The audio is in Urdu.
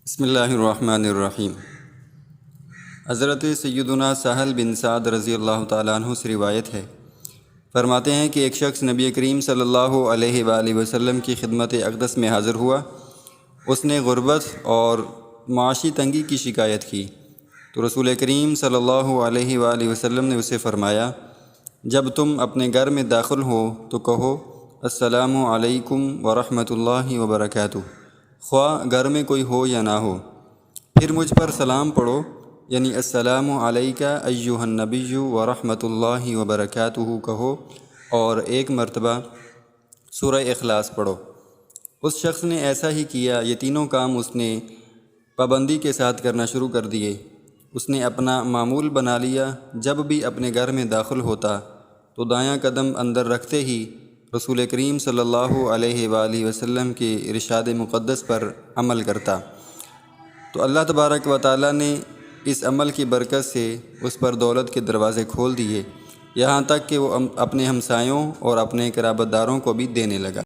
بسم اللہ الرحمن الرحیم۔ حضرت سیدنا سہل بن سعد رضی اللہ تعالیٰ عنہ سے روایت ہے، فرماتے ہیں کہ ایک شخص نبی کریم صلی اللہ علیہ وآلہ وسلم کی خدمت اقدس میں حاضر ہوا۔ اس نے غربت اور معاشی تنگی کی شکایت کی تو رسول کریم صلی اللہ علیہ وآلہ وسلم نے اسے فرمایا، جب تم اپنے گھر میں داخل ہو تو کہو السلام علیکم ورحمۃ اللہ وبرکاتہ، خواہ گھر میں کوئی ہو یا نہ ہو۔ پھر مجھ پر سلام پڑھو، یعنی السلام علیکہ ایہا النبی ورحمۃ اللہ وبرکاتہ کہو، اور ایک مرتبہ سورہ اخلاص پڑھو۔ اس شخص نے ایسا ہی کیا۔ یہ تینوں کام اس نے پابندی کے ساتھ کرنا شروع کر دیے۔ اس نے اپنا معمول بنا لیا، جب بھی اپنے گھر میں داخل ہوتا تو دایاں قدم اندر رکھتے ہی رسول کریم صلی اللہ علیہ وآلہ وسلم کے ارشاد مقدس پر عمل کرتا، تو اللہ تبارک و تعالیٰ نے اس عمل کی برکت سے اس پر دولت کے دروازے کھول دیے، یہاں تک کہ وہ اپنے ہمسایوں اور اپنے قرابت داروں کو بھی دینے لگا۔